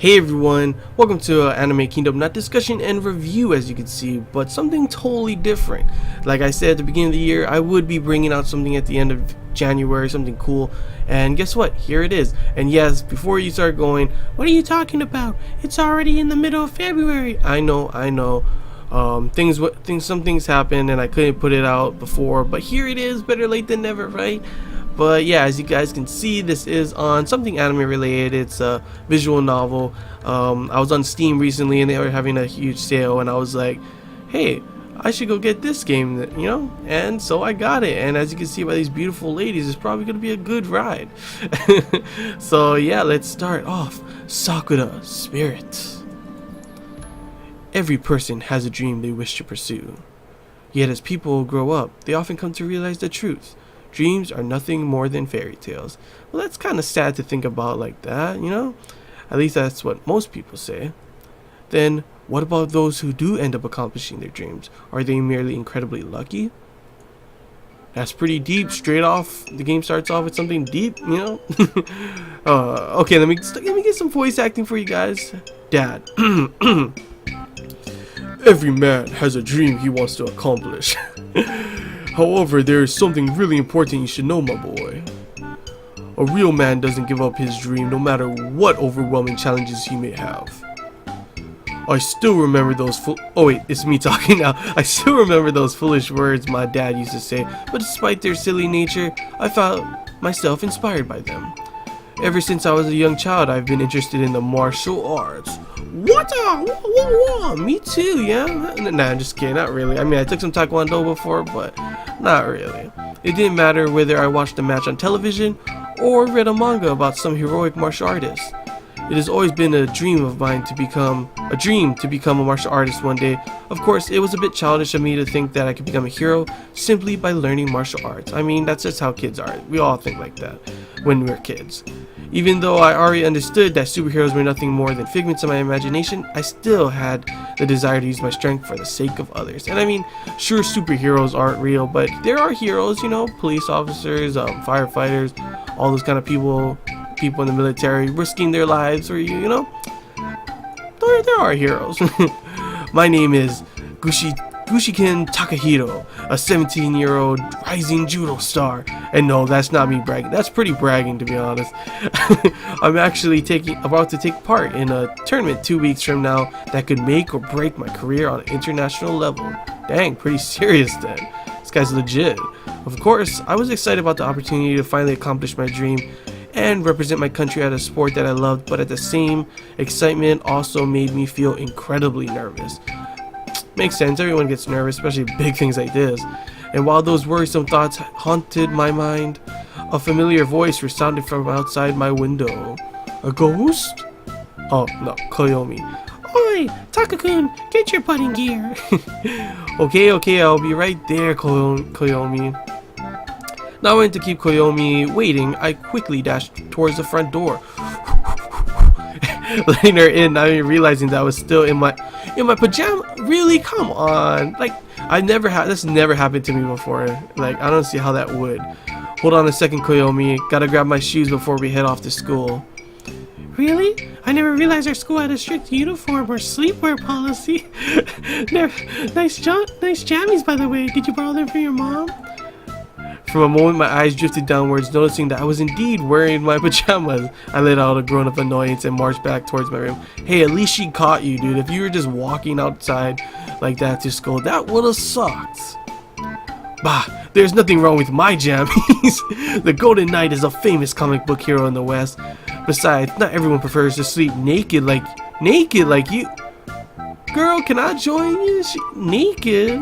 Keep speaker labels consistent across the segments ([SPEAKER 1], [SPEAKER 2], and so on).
[SPEAKER 1] Hey everyone, welcome to Anime Kingdom, not discussion and review as you can see, but something totally different. Like I said at the beginning of the year, I would be bringing out something at the end of January, something cool, and guess what? Here it is. And yes, before you start going, what are you talking about? It's already in the middle of February. I know. Some things happened and I couldn't put it out before, but here it is, better late than never, right? But yeah, as you guys can see, this is on something anime related. It's a visual novel. I was on Steam recently and they were having a huge sale and I was like, hey, I should go get this game, you know? And so I got it, and as you can see by these beautiful ladies, it's probably going to be a good ride. So yeah, let's start off. Sakura, Spirit. Every person has a dream they wish to pursue. Yet as people grow up, they often come to realize the truth. Dreams are nothing more than fairy tales. Well, that's kind of sad to think about like that, you know? At least that's what most people say. Then, what about those who do end up accomplishing their dreams? Are they merely incredibly lucky? That's pretty deep. Straight off, the game starts off with something deep, you know? Okay, let me get some voice acting for you guys. Dad. Every man has a dream he wants to accomplish. However, there is something really important you should know, my boy. A real man doesn't give up his dream no matter what overwhelming challenges he may have. I still remember those oh wait, it's me talking now. I still remember those foolish words my dad used to say, but despite their silly nature, I found myself inspired by them. Ever since I was a young child, I've been interested in the martial arts. What? Me too, yeah? Nah, I'm just kidding, not really. I mean, I took some Taekwondo before, but not really. It didn't matter whether I watched a match on television or read a manga about some heroic martial artist. It has always been a dream of mine to become a martial artist one day. Of course, it was a bit childish of me to think that I could become a hero simply by learning martial arts. I mean, that's just how kids are. We all think like that when we're kids. Even though I already understood that superheroes were nothing more than figments of my imagination, I still had the desire to use my strength for the sake of others. And I mean, sure, superheroes aren't real, but there are heroes, you know, police officers, firefighters, all those kind of people in the military risking their lives for you, you know? There are heroes. My name is Gushiken Takahiro, a 17-year-old rising judo star. And no, that's not me bragging. That's pretty bragging, to be honest. I'm actually about to take part in a tournament 2 weeks from now that could make or break my career on an international level. Dang, pretty serious then. This guy's legit. Of course, I was excited about the opportunity to finally accomplish my dream and represent my country at a sport that I loved, but at the same excitement also made me feel incredibly nervous. Makes sense, everyone gets nervous, especially big things like this. And while those worrisome thoughts haunted my mind, a familiar voice resounded from outside my window. A ghost? Oh, no, Koyomi. Oi, Taka-kun, get your butt in gear. Okay, I'll be right there, Koyomi. Not wanting to keep Koyomi waiting, I quickly dashed towards the front door. Letting her in, not even realizing that I was still in my pajama. Really? Come on. Like, this never happened to me before. Like, I don't see how that would. Hold on a second, Koyomi. Gotta grab my shoes before we head off to school. Really? I never realized our school had a strict uniform or sleepwear policy. Nice jammies, by the way. Did you borrow them from your mom? For a moment, my eyes drifted downwards, noticing that I was indeed wearing my pajamas. I let out a groan of annoyance and marched back towards my room. Hey, at least she caught you, dude. If you were just walking outside like that to school, that would have sucked. Bah, there's nothing wrong with my jammies. The Golden Knight is a famous comic book hero in the West. Besides, not everyone prefers to sleep naked like you. Girl, can I join you? Naked?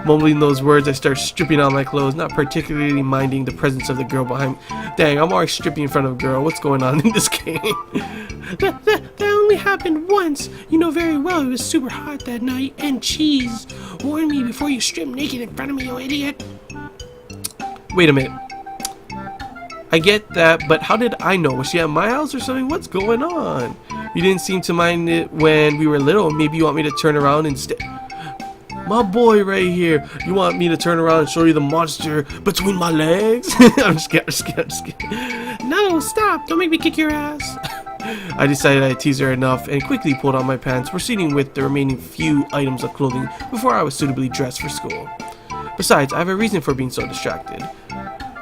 [SPEAKER 1] Mumbling those words, I start stripping out my clothes, not particularly minding the presence of the girl behind me. Dang, I'm already stripping in front of a girl. What's going on in this game? That only happened once. You know very well it was super hot that night. And cheese, warn me before you strip naked in front of me, you idiot. Wait a minute. I get that, but how did I know? Was she at my house or something? What's going on? You didn't seem to mind it when we were little. Maybe you want me to turn around instead. My boy right here. You want me to turn around and show you the monster between my legs? I'm just kidding. No, stop. Don't make me kick your ass. I decided I'd tease her enough and quickly pulled on my pants, proceeding with the remaining few items of clothing before I was suitably dressed for school. Besides, I have a reason for being so distracted.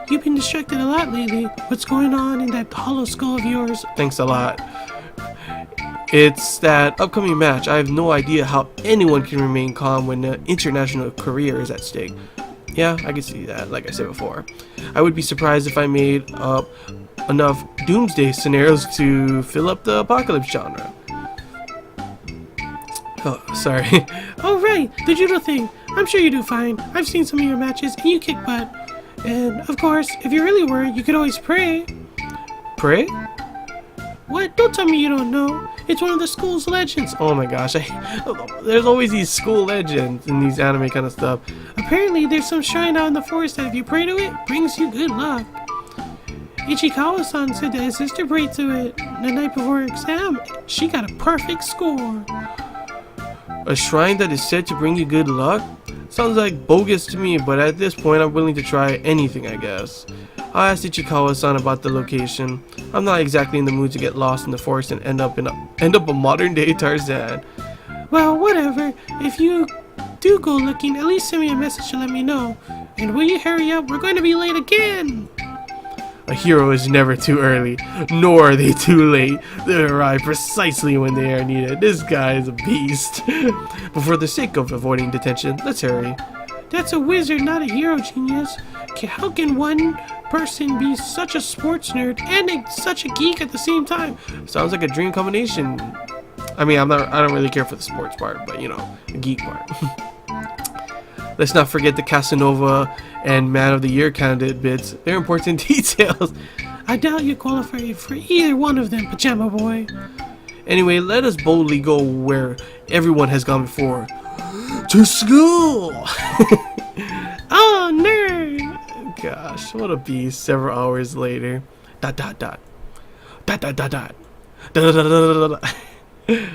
[SPEAKER 1] You've been distracted a lot lately. What's going on in that hollow skull of yours? Thanks a lot. It's that upcoming match. I have no idea how anyone can remain calm when an international career is at stake. Yeah, I can see that, like I said before. I would be surprised if I made up enough doomsday scenarios to fill up the apocalypse genre. Oh, sorry. Oh, right, the judo thing. I'm sure you do fine. I've seen some of your matches, and you kick butt. And, of course, if you're really worried, you could always pray. Pray? What? Don't tell me you don't know. It's one of the school's legends. Oh my gosh, there's always these school legends in these anime kind of stuff. Apparently, there's some shrine out in the forest that if you pray to it, brings you good luck. Ichikawa-san said that his sister prayed to it the night before her exam. She got a perfect score. A shrine that is said to bring you good luck? Sounds like bogus to me, but at this point, I'm willing to try anything, I guess. I asked Ichikawa-san about the location. I'm not exactly in the mood to get lost in the forest and end up a modern-day Tarzan. Well, whatever. If you do go looking, at least send me a message to let me know. And will you hurry up? We're going to be late again. A hero is never too early, nor are they too late. They arrive precisely when they are needed. This guy is a beast. But for the sake of avoiding detention, let's hurry. That's a wizard, not a hero, genius. How can one person be such a sports nerd and such a geek at the same time? Sounds like a dream combination. I mean, I don't really care for the sports part, but you know, the geek part. Let's not forget the Casanova and Man of the Year candidate bits. They're important details. I doubt you qualify for either one of them, Pajama Boy. Anyway, let us boldly go where everyone has gone before. To school! Oh, nerd! Gosh, what a beast. Several hours later. Dot dot dot. Dot dot dot dot. Dot dot dot dot dot.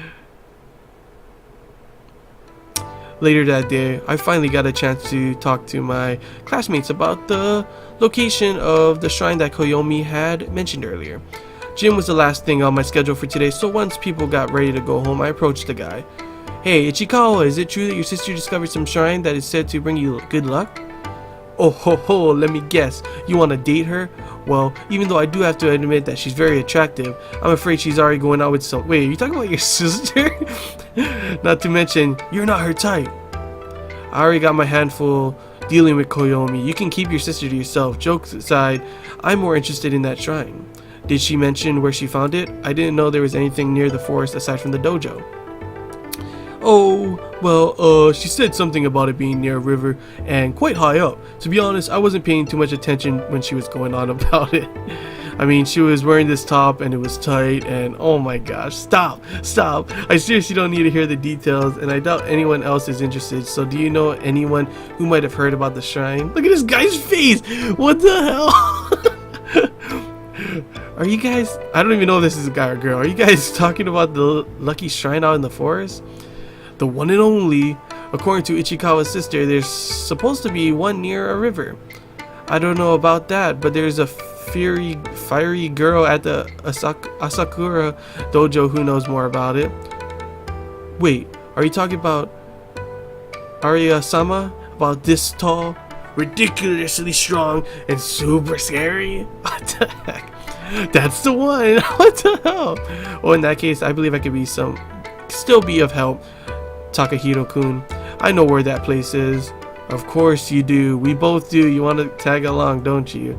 [SPEAKER 1] Later that day, I finally got a chance to talk to my classmates about the location of the shrine that Koyomi had mentioned earlier. Gym was the last thing on my schedule for today, so once people got ready to go home, I approached the guy. Hey, Ichikawa, is it true that your sister discovered some shrine that is said to bring you good luck? Oh ho ho, let me guess, you want to date her? Well, even though I do have to admit that she's very attractive, I'm afraid she's already going out with some— Wait, are you talking about your sister? Not to mention, you're not her type. I already got my handful dealing with Koyomi. You can keep your sister to yourself. Jokes aside, I'm more interested in that shrine. Did she mention where she found it? I didn't know there was anything near the forest aside from the dojo. Oh, well, she said something about it being near a river and quite high up. To be honest, I wasn't paying too much attention when she was going on about it. I mean, she was wearing this top and it was tight and oh my gosh, stop. I seriously don't need to hear the details and I doubt anyone else is interested. So do you know anyone who might have heard about the shrine? Look at this guy's face. What the hell? Are you guys— I don't even know if this is a guy or girl. Are you guys talking about the lucky shrine out in the forest? The one and only. According to Ichikawa's sister, there's supposed to be one near a river. I don't know about that, but there's a fiery girl at the Sakura dojo who knows more about it. Wait, are you talking about Arya-sama? About this tall, ridiculously strong, and super scary? What the heck? That's the one! What the hell? Well, in that case, I believe I could still be of help. Takahiro-kun, I know where that place is. Of course you do. We both do. You want to tag along, don't you?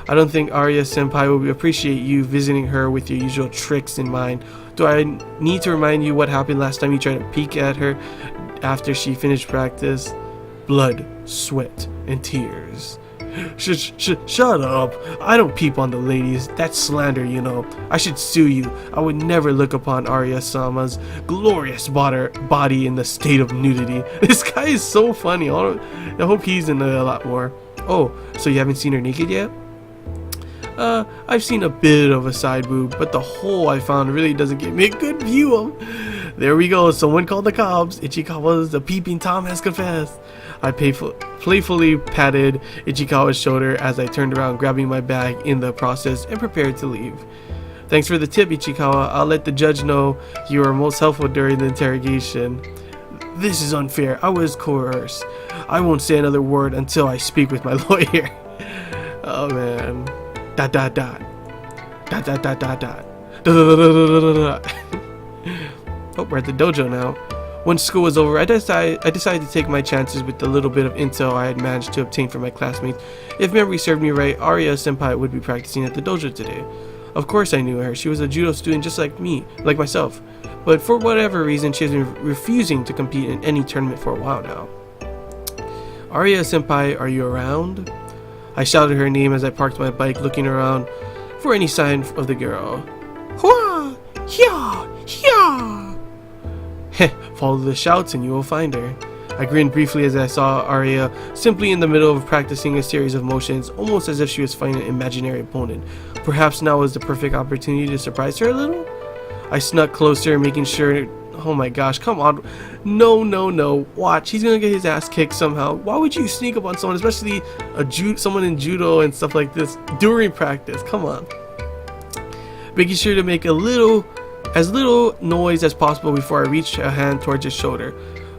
[SPEAKER 1] I don't think Arya-senpai will appreciate you visiting her with your usual tricks in mind. Do I need to remind you what happened last time you tried to peek at her after she finished practice? Blood, sweat, and tears. Shut up. I don't peep on the ladies. That's slander, you know. I should sue you. I would never look upon Arya-sama's glorious body in the state of nudity. This guy is so funny. I hope he's in there a lot more. Oh, so you haven't seen her naked yet? I've seen a bit of a side boob, but the hole I found really doesn't give me a good view of. There we go. Someone called the cops. Ichikawa's the peeping Tom has confessed. I playfully patted Ichikawa's shoulder as I turned around, grabbing my bag in the process and prepared to leave. Thanks for the tip, Ichikawa. I'll let the judge know you were most helpful during the interrogation. This is unfair. I was coerced. I won't say another word until I speak with my lawyer. Oh man. Dot dot dot. Dot dot dot dot dot. Oh, we're at the dojo now. Once school was over, I decided to take my chances with the little bit of intel I had managed to obtain from my classmates. If memory served me right, Arya Senpai would be practicing at the dojo today. Of course I knew her. She was a judo student just like me, like myself. But for whatever reason, she has been refusing to compete in any tournament for a while now. Arya Senpai, are you around? I shouted her name as I parked my bike, looking around for any sign of the girl. Hua! Hya! Hya! Heh, follow the shouts and you will find her. I grinned briefly as I saw Arya simply in the middle of practicing a series of motions, almost as if she was fighting an imaginary opponent. Perhaps now was the perfect opportunity to surprise her a little? I snuck closer, making sure... Oh my gosh, come on. No. Watch, he's gonna get his ass kicked somehow. Why would you sneak up on someone, especially someone in judo and stuff like this, during practice? Come on. Making sure to make as little noise as possible before I reached a hand towards his shoulder.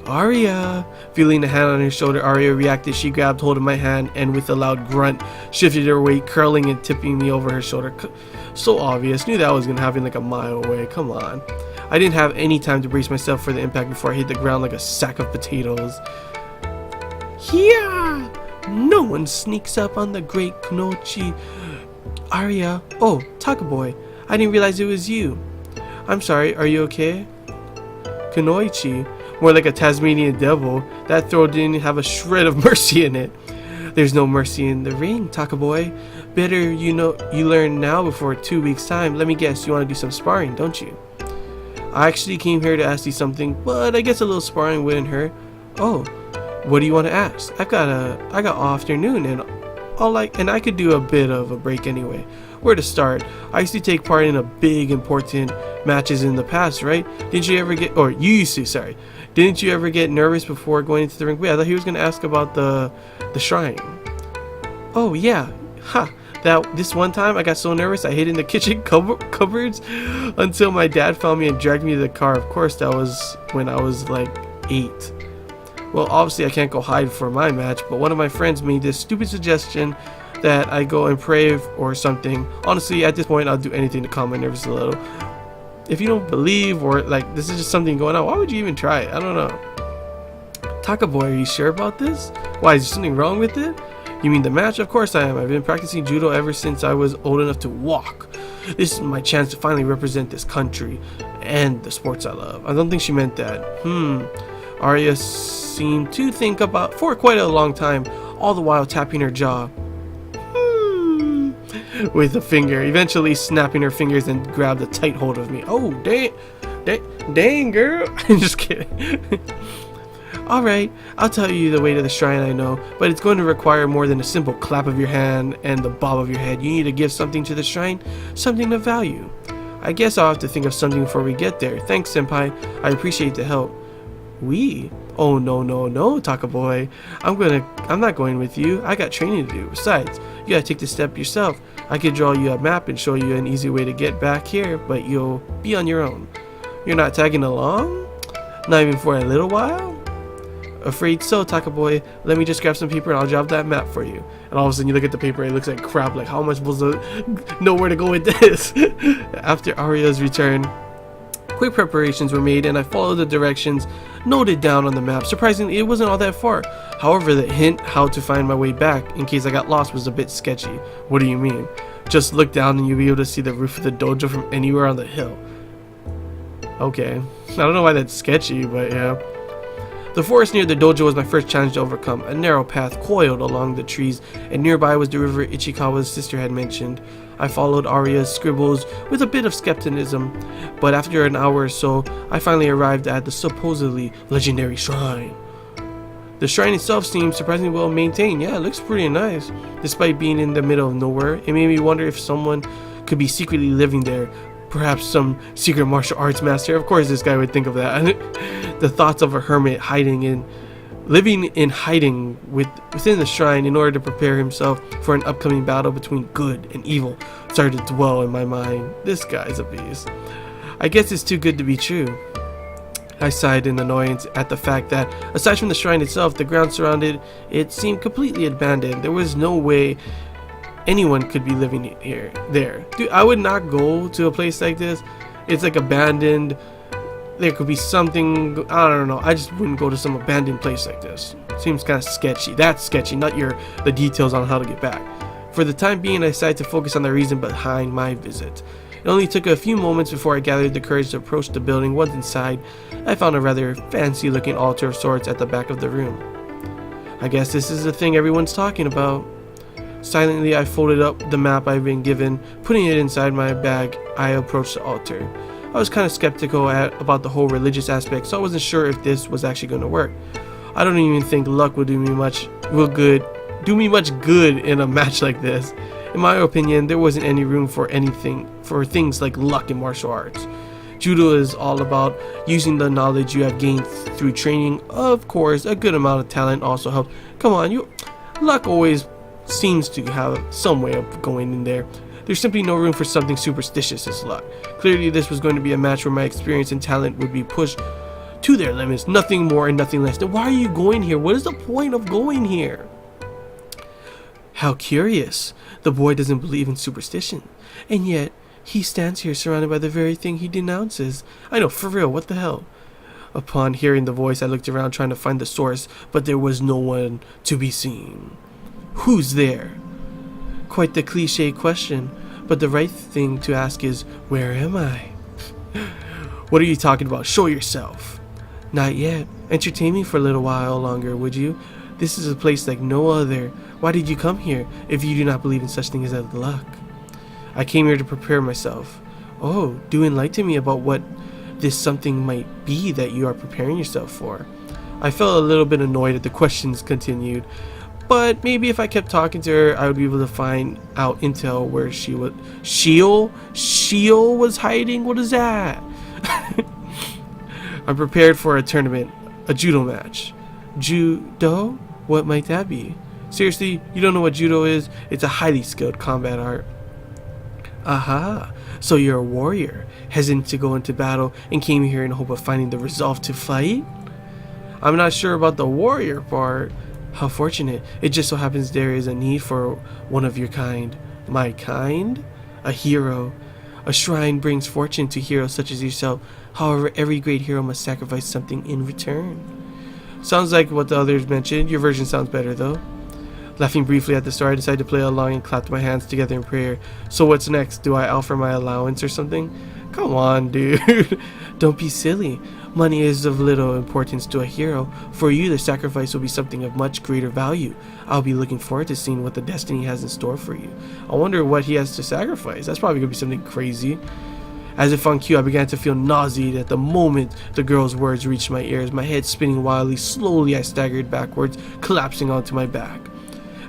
[SPEAKER 1] Arya! Feeling the hand on her shoulder, Arya reacted. She grabbed hold of my hand and with a loud grunt, shifted her weight, curling and tipping me over her shoulder. So obvious. Knew that was gonna happen like a mile away. Come on. I didn't have any time to brace myself for the impact before I hit the ground like a sack of potatoes. Yeah! No one sneaks up on the great Kunoichi. Arya. Oh, Takaboy. I didn't realize it was you. I'm sorry, are you okay? Kunoichi. More like a Tasmanian devil. That throw didn't have a shred of mercy in it. There's no mercy in the ring, Takaboy. Better you learn now before 2 weeks' time. Let me guess, you want to do some sparring, don't you? I actually came here to ask you something, but I guess a little sparring wouldn't hurt. Oh, what do you want to ask? I got all afternoon and I could do a bit of a break anyway. Where to start? I used to take part in a big important matches in the past, right? Didn't you ever get, or you used to, sorry. Didn't you ever get nervous before going into the ring? Wait, I thought he was going to ask about the shrine. Oh yeah, ha. This one time I got so nervous I hid in the kitchen cupboards until my dad found me and dragged me to the car. Of course, that was when I was like 8. Well, obviously I can't go hide for my match, but one of my friends made this stupid suggestion that I go and pray or something. Honestly, at this point I'll do anything to calm my nerves a little. If you don't believe or like this is just something going on, why would you even try it? I don't know. Takaboy, are you sure about this? Why, is there something wrong with it? You mean the match? Of course I am. I've been practicing judo ever since I was old enough to walk. This is my chance to finally represent this country and the sports I love. I don't think she meant that. Arya seemed to think about for quite a long time, all the while tapping her jaw with a finger, eventually snapping her fingers and grabbed a tight hold of me. Oh, dang girl. I'm just kidding. Alright, I'll tell you the way to the shrine I know, but it's going to require more than a simple clap of your hand and the bob of your head. You need to give something to the shrine, something of value. I guess I'll have to think of something before we get there. Thanks, Senpai. I appreciate the help. We? Oh, no, Takaboy. I'm not going with you. I got training to do. Besides, you gotta take the step yourself. I could draw you a map and show you an easy way to get back here, but you'll be on your own. You're not tagging along? Not even for a little while? Afraid so, Takaboy. Let me just grab some paper and I'll drop that map for you. And all of a sudden you look at the paper, it looks like crap. Like, how am I supposed to know where to go with this? After Arya's return, quick preparations were made and I followed the directions noted down on the map. Surprisingly, it wasn't all that far. However, the hint how to find my way back in case I got lost was a bit sketchy. What do you mean? Just look down and you'll be able to see the roof of the dojo from anywhere on the hill. Okay. I don't know why that's sketchy, but yeah. The forest near the dojo was my first challenge to overcome. A narrow path coiled along the trees, and nearby was the river Ichikawa's sister had mentioned. I followed Arya's scribbles with a bit of skepticism, but after an hour or so, I finally arrived at the supposedly legendary shrine. The shrine itself seemed surprisingly well maintained. Yeah, it looks pretty nice. Despite being in the middle of nowhere, it made me wonder if someone could be secretly living there. Perhaps some secret martial arts master. Of course this guy would think of that. The thoughts of a hermit hiding in living in hiding within the shrine in order to prepare himself for an upcoming battle between good and evil started to dwell in my mind. This guy's a beast. I guess it's too good to be true. I sighed in annoyance at the fact that, aside from the shrine itself, the ground surrounded it seemed completely abandoned. There was no way anyone could be living there. Dude, I would not go to a place like this. It's like abandoned. There could be something, I don't know. I just wouldn't go to some abandoned place like this. Seems kind of sketchy. That's sketchy, not the details on how to get back. For the time being, I decided to focus on the reason behind my visit. It only took a few moments before I gathered the courage to approach the building. Once inside, I found a rather fancy looking altar of sorts at the back of the room. I guess this is the thing everyone's talking about. Silently, I folded up the map I've been given. Putting it inside my bag, I approached the altar. I was kind of skeptical about the whole religious aspect, so I wasn't sure if this was actually going to work. I don't even think luck would do me much good in a match like this. In my opinion, there wasn't any room for things like luck in martial arts. Judo is all about using the knowledge you have gained through training. Of course, a good amount of talent also helps. Come on, luck always seems to have some way of going in there. There's simply no room for something superstitious as luck. Clearly, this was going to be a match where my experience and talent would be pushed to their limits, nothing more and nothing less. Then why are you going here? What is the point of going here? How curious. The boy doesn't believe in superstition, and yet he stands here surrounded by the very thing he denounces. I know, for real, what the hell? Upon hearing the voice, I looked around trying to find the source, but there was no one to be seen. Who's there? Quite the cliche question, but the right thing to ask is, where am I? What are you talking about? Show yourself. Not yet. Entertain me for a little while longer, would you? This is a place like no other. Why did you come here if you do not believe in such things as luck? I came here to prepare myself. Oh, do enlighten me about what this something might be that you are preparing yourself for. I felt a little bit annoyed as the questions continued, but maybe if I kept talking to her, I would be able to find out intel where she was. Sheol was hiding? What is that? I'm prepared for a tournament, a judo match. Judo? What might that be? Seriously, you don't know what judo is? It's a highly skilled combat art. Aha, so you're a warrior, hesitant to go into battle and came here in hope of finding the resolve to fight? I'm not sure about the warrior part. How fortunate. It just so happens there is a need for one of your kind. My kind? A hero. A shrine brings fortune to heroes such as yourself. However, every great hero must sacrifice something in return. Sounds like what the others mentioned. Your version sounds better though. Laughing briefly at the story, I decided to play along and clapped my hands together in prayer. So what's next? Do I offer my allowance or something? Come on, dude. Don't be silly. Money is of little importance to a hero. For you, the sacrifice will be something of much greater value. I'll be looking forward to seeing what the destiny has in store for you. I wonder what he has to sacrifice. That's probably going to be something crazy. As if on cue, I began to feel nauseated at the moment the girl's words reached my ears. My head spinning wildly. Slowly, I staggered backwards, collapsing onto my back.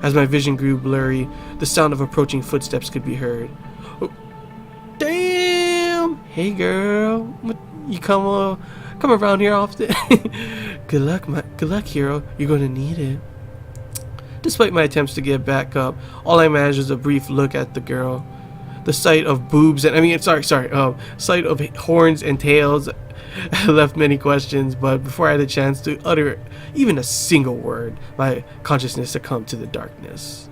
[SPEAKER 1] As my vision grew blurry, the sound of approaching footsteps could be heard. Oh, damn! Hey girl, you come around here often? Good luck, hero. You're gonna need it. Despite my attempts to get back up, all I managed was a brief look at the girl. The sight of boobs and sight of horns and tails left many questions, but before I had a chance to utter even a single word, my consciousness succumbed to the darkness. ...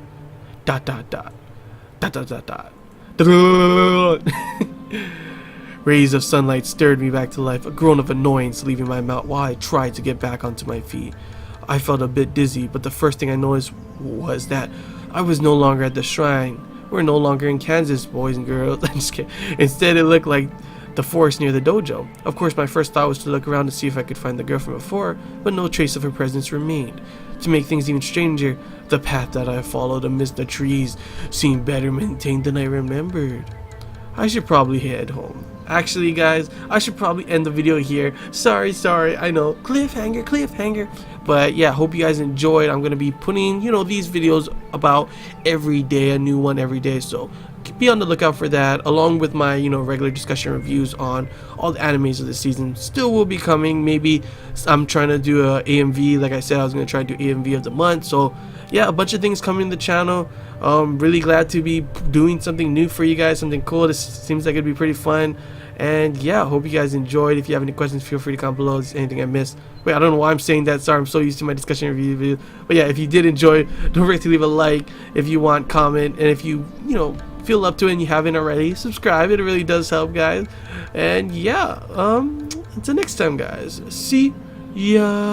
[SPEAKER 1] Rays of sunlight stirred me back to life, a groan of annoyance leaving my mouth while I tried to get back onto my feet. I felt a bit dizzy, but the first thing I noticed was that I was no longer at the shrine. We're no longer in Kansas, boys and girls. I'm just kidding. Instead, it looked like the forest near the dojo. Of course, my first thought was to look around to see if I could find the girl from before, but no trace of her presence remained. To make things even stranger, the path that I followed amidst the trees seemed better maintained than I remembered. I should probably head home. Actually, guys, I should probably end the video here. Sorry, I know. Cliffhanger. But yeah, hope you guys enjoyed. I'm going to be putting, these videos about every day, a new one every day. So be on the lookout for that, along with my regular discussion reviews on all the animes of the season. Still will be coming. Maybe I'm trying to do a AMV. Like I said, I was going to try to do AMV of the month. So yeah, a bunch of things coming to the channel. Really glad to be doing something new for you guys, something cool. This seems like it'd be pretty fun. And yeah, hope you guys enjoyed. If you have any questions, feel free to comment below. If there's anything I missed. Wait, I don't know why I'm saying that. Sorry, I'm so used to my discussion review video. But yeah, if you did enjoy, don't forget to leave a like. If you want, comment. And if you feel up to it and you haven't already, subscribe. It really does help, guys. And yeah, until next time, guys. See ya.